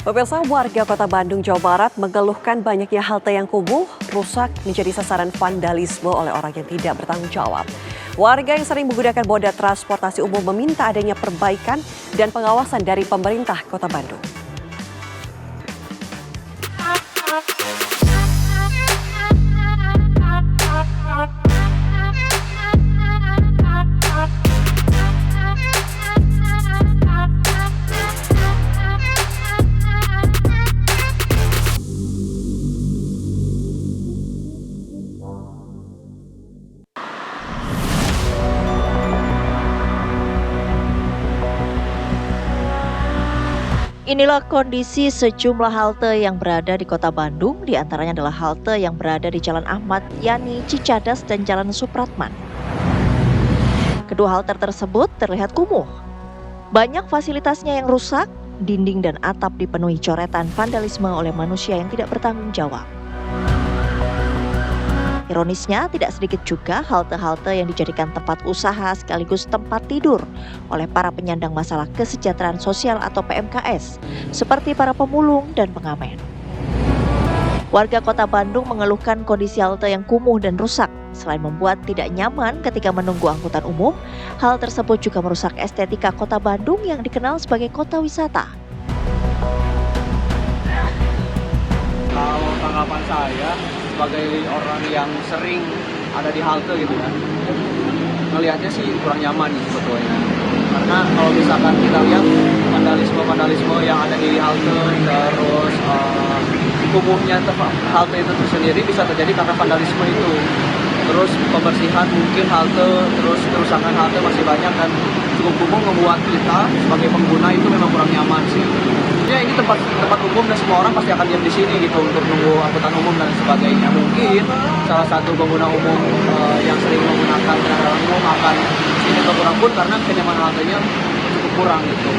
Pemirsa, warga Kota Bandung, Jawa Barat mengeluhkan banyaknya halte yang kumuh, rusak, menjadi sasaran vandalisme oleh orang yang tidak bertanggung jawab. Warga yang sering menggunakan moda transportasi umum meminta adanya perbaikan dan pengawasan dari pemerintah Kota Bandung. Inilah kondisi sejumlah halte yang berada di Kota Bandung, diantaranya adalah halte yang berada di Jalan Ahmad Yani Cicadas dan Jalan Supratman. Kedua halte tersebut terlihat kumuh. Banyak fasilitasnya yang rusak, dinding dan atap dipenuhi coretan vandalisme oleh manusia yang tidak bertanggung jawab. Ironisnya, tidak sedikit juga halte-halte yang dijadikan tempat usaha sekaligus tempat tidur oleh para penyandang masalah kesejahteraan sosial atau PMKS, seperti para pemulung dan pengamen. Warga Kota Bandung mengeluhkan kondisi halte yang kumuh dan rusak. Selain membuat tidak nyaman ketika menunggu angkutan umum, hal tersebut juga merusak estetika Kota Bandung yang dikenal sebagai kota wisata. Kalau tanggapan saya sebagai orang yang sering ada di halte gitu kan, ngelihatnya sih kurang nyaman sebetulnya. Karena kalau misalkan kita lihat vandalisme yang ada di halte, terus kumuhnya halte itu sendiri bisa terjadi karena vandalisme itu. Terus pembersihan mungkin halte, terus kerusakan halte masih banyak dan cukup kumuh membuat kita sebagai pengguna itu memang kurang nyaman sih. Ya ini tempat umum dan semua orang pasti akan diam di sini gitu untuk nunggu angkutan umum dan sebagainya. Mungkin salah satu pengguna umum yang sering menggunakan kendaraan umum akan sini kurang pun karena kenyamanan haltenya cukup kurang gitu.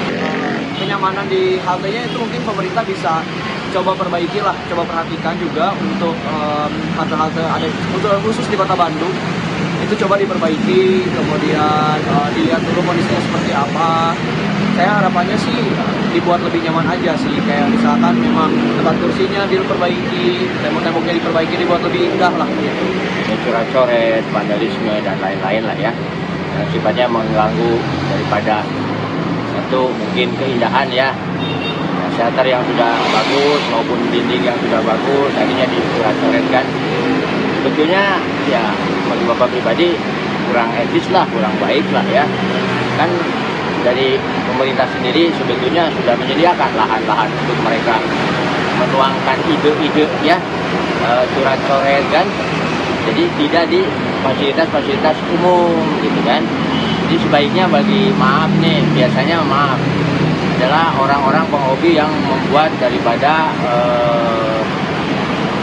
Kenyamanan di haltenya itu mungkin pemerintah bisa coba perbaiki lah, coba perhatikan juga untuk halte-halte ada khusus di Kota Bandung. Itu coba diperbaiki, kemudian dilihat dulu kondisinya seperti apa. Saya harapannya sih dibuat lebih nyaman aja sih, kayak misalkan memang tempat kursinya diperbaiki, tembok-temboknya diperbaiki, dibuat lebih indah lah gitu. Coret-coret, vandalisme dan lain-lain lah ya, yang sifatnya mengganggu daripada satu mungkin keindahan ya, shelter yang sudah bagus maupun dinding yang sudah bagus, akhirnya dicoret-coretkan. Sebetulnya ya bagi Bapak pribadi kurang etis lah, kurang baik lah ya. Kan dari pemerintah sendiri sebetulnya sudah menyediakan lahan-lahan untuk mereka menuangkan ide-ide ya, coret-coret kan. Jadi tidak di fasilitas-fasilitas umum gitu kan. Jadi sebaiknya biasanya adalah orang-orang penghobi yang membuat daripada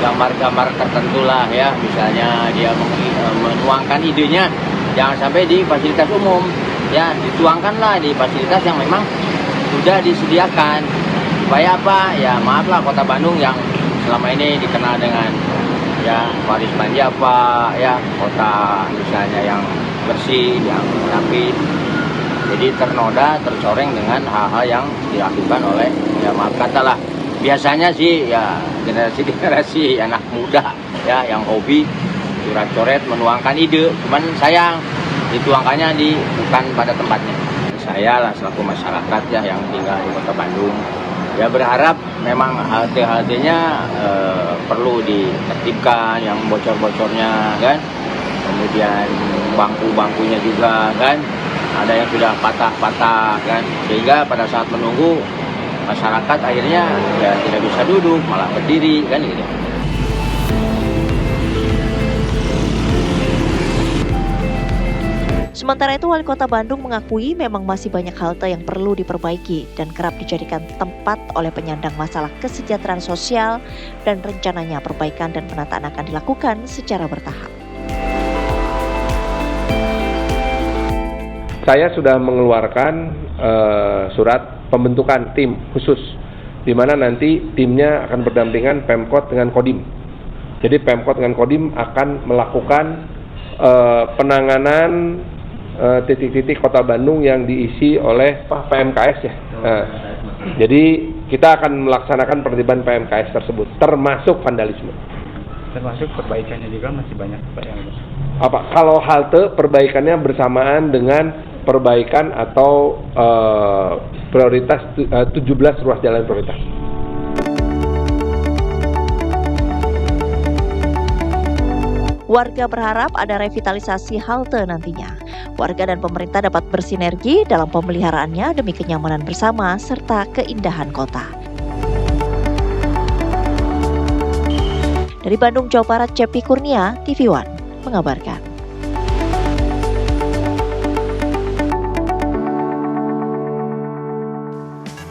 gambar-gambar tertentu lah ya, misalnya dia menuangkan idenya jangan sampai di fasilitas umum ya, dituangkanlah di fasilitas yang memang sudah disediakan supaya apa ya, maaflah Kota Bandung yang selama ini dikenal dengan ya Paris Manjapa ya, kota misalnya yang bersih, yang rapi, jadi tercoreng dengan hal-hal yang dilakukan oleh ya maaf katalah biasanya sih ya generasi anak muda ya yang hobi coret-coret menuangkan ide, cuman sayang dituangkannya bukan pada tempatnya. Saya lah selaku masyarakat ya yang tinggal di Kota Bandung ya berharap memang halte-haltenya perlu ditertibkan, yang bocor-bocornya kan, kemudian bangku-bangkunya juga kan ada yang sudah patah-patah kan, sehingga pada saat menunggu masyarakat akhirnya ya tidak bisa duduk, malah berdiri kan gitu. Sementara itu, Wali Kota Bandung mengakui memang masih banyak halte yang perlu diperbaiki dan kerap dijadikan tempat oleh penyandang masalah kesejahteraan sosial, dan rencananya perbaikan dan penataan akan dilakukan secara bertahap. Saya sudah mengeluarkan surat pembentukan tim khusus, di mana nanti timnya akan berdampingan Pemkot dengan Kodim. Jadi Pemkot dengan Kodim akan melakukan penanganan titik-titik Kota Bandung yang diisi oleh PMKS ya. Jadi kita akan melaksanakan penertiban PMKS tersebut, termasuk vandalisme. Termasuk perbaikannya juga masih banyak Pak yang Kalau halte perbaikannya bersamaan dengan perbaikan atau prioritas 17 ruas jalan prioritas. Warga berharap ada revitalisasi halte nantinya. Warga dan pemerintah dapat bersinergi dalam pemeliharaannya demi kenyamanan bersama serta keindahan kota. Dari Bandung, Jawa Barat, Cepi Kurnia, TV One mengabarkan.